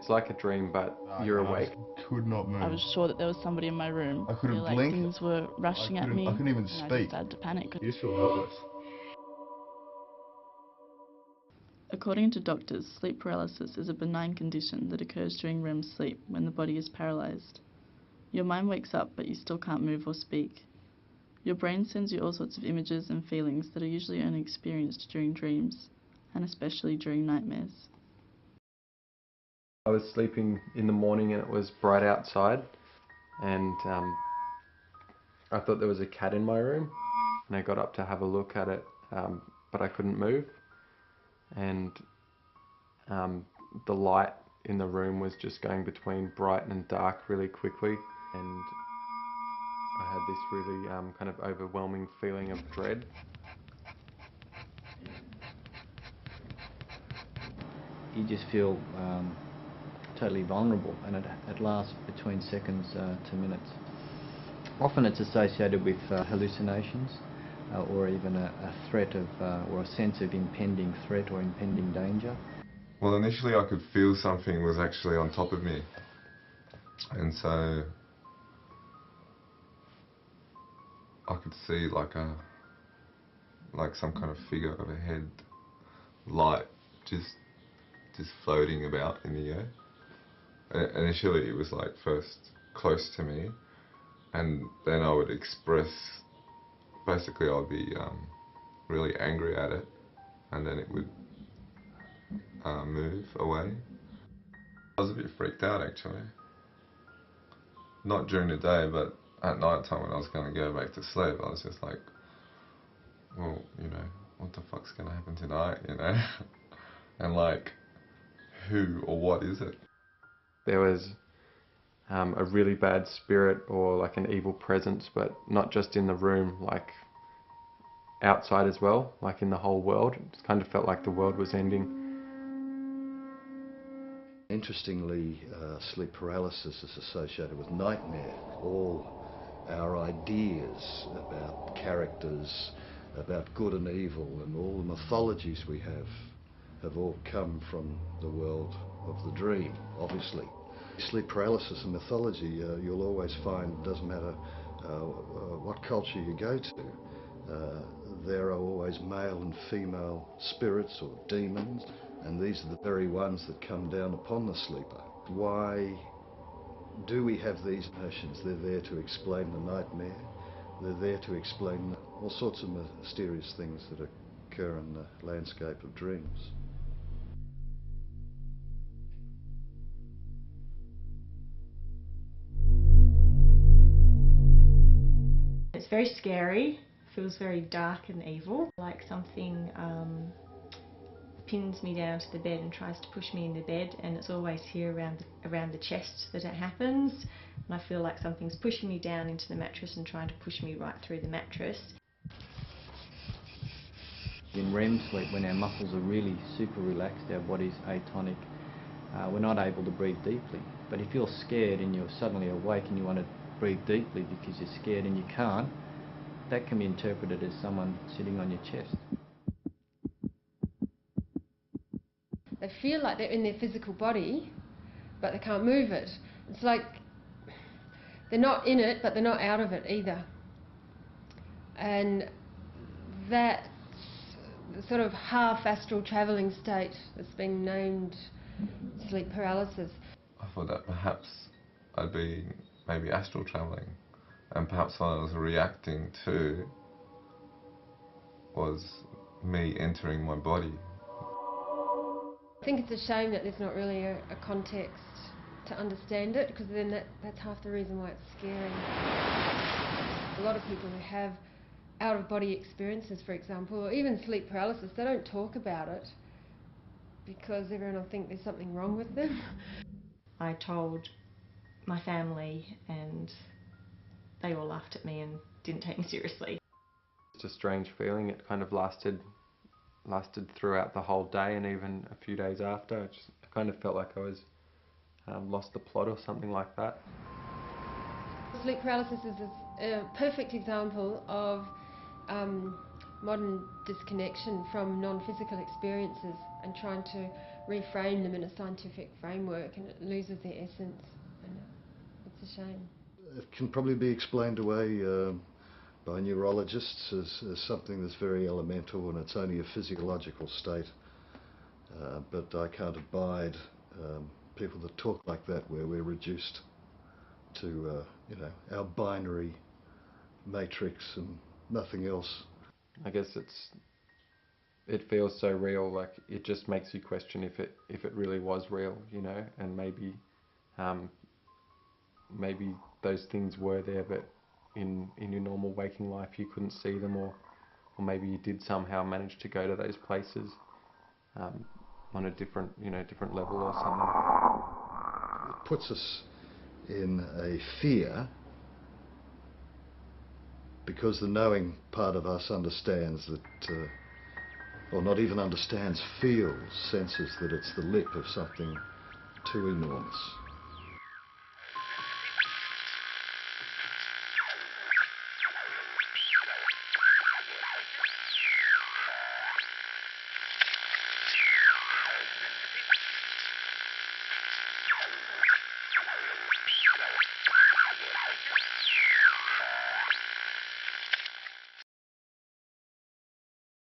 It's like a dream, but you're awake. I could not move. I was sure that there was somebody in my room. I couldn't Like blink. things were rushing at me. I couldn't even and speak. I just started to panic. You just feel helpless. According to doctors, sleep paralysis is a benign condition that occurs during REM sleep when the body is paralysed. Your mind wakes up, but you still can't move or speak. Your brain sends you all sorts of images and feelings that are usually only experienced during dreams, and especially during nightmares. I was sleeping in the morning and it was bright outside, and I thought there was a cat in my room, and I got up to have a look at it, but I couldn't move, and the light in the room was just going between bright and dark really quickly, and I had this really kind of overwhelming feeling of dread. You just feel totally vulnerable, and it lasts between seconds to minutes. Often it's associated with hallucinations or even a threat of or a sense of impending threat or impending danger. Well, initially I could feel something was actually on top of me, and so I could see like some kind of figure overhead, light, just floating about in the air. Initially it was like first close to me, and then I would express, basically I would be really angry at it, and then it would move away. I was a bit freaked out actually. Not during the day, but at night time when I was going to go back to sleep, I was just like, well, you know, what the fuck's going to happen tonight, you know? And like, who or what is it? There was a really bad spirit or like an evil presence, but not just in the room, like outside as well, like in the whole world. It kind of felt like the world was ending. Interestingly, sleep paralysis is associated with nightmare. All our ideas about characters, about good and evil, and all the mythologies we have all come from the world of the dream, obviously. Sleep paralysis and mythology, you'll always find, doesn't matter what culture you go to, there are always male and female spirits or demons, and these are the very ones that come down upon the sleeper. Why do we have these notions? They're there to explain the nightmare. They're there to explain all sorts of mysterious things that occur in the landscape of dreams. It's very scary, feels very dark and evil, like something pins me down to the bed and tries to push me into bed, and it's always here around the chest that it happens, and I feel like something's pushing me down into the mattress and trying to push me right through the mattress. In REM sleep, when our muscles are really super relaxed, our body's atonic, we're not able to breathe deeply. But if you're scared and you're suddenly awake and you want to breathe deeply because you're scared and you can't, that can be interpreted as someone sitting on your chest. They feel like they're in their physical body, but they can't move it. It's like they're not in it, but they're not out of it either. And that sort of half astral travelling state that's been named sleep paralysis. I thought that perhaps I'd be maybe astral travelling, and perhaps what I was reacting to was me entering my body. I think it's a shame that there's not really a context to understand it, because then that's half the reason why it's scary. A lot of people who have out-of-body experiences, for example, or even sleep paralysis, they don't talk about it because everyone will think there's something wrong with them. I told my family and they all laughed at me and didn't take me seriously. It's a strange feeling. It kind of lasted throughout the whole day and even a few days after. I kind of felt like I was lost the plot or something like that. Sleep paralysis is a perfect example of modern disconnection from non-physical experiences and trying to reframe them in a scientific framework, and it loses their essence, and it's a shame. It can probably be explained away by neurologists as something that's very elemental and it's only a physiological state. But I can't abide people that talk like that, where we're reduced to our binary matrix and nothing else. I guess it feels so real, like it just makes you question if it really was real, you know, and maybe those things were there, but in your normal waking life you couldn't see them, or maybe you did somehow manage to go to those places on a different level or something. It puts us in a fear because the knowing part of us understands that, or not even understands, feels, senses that it's the lip of something too enormous.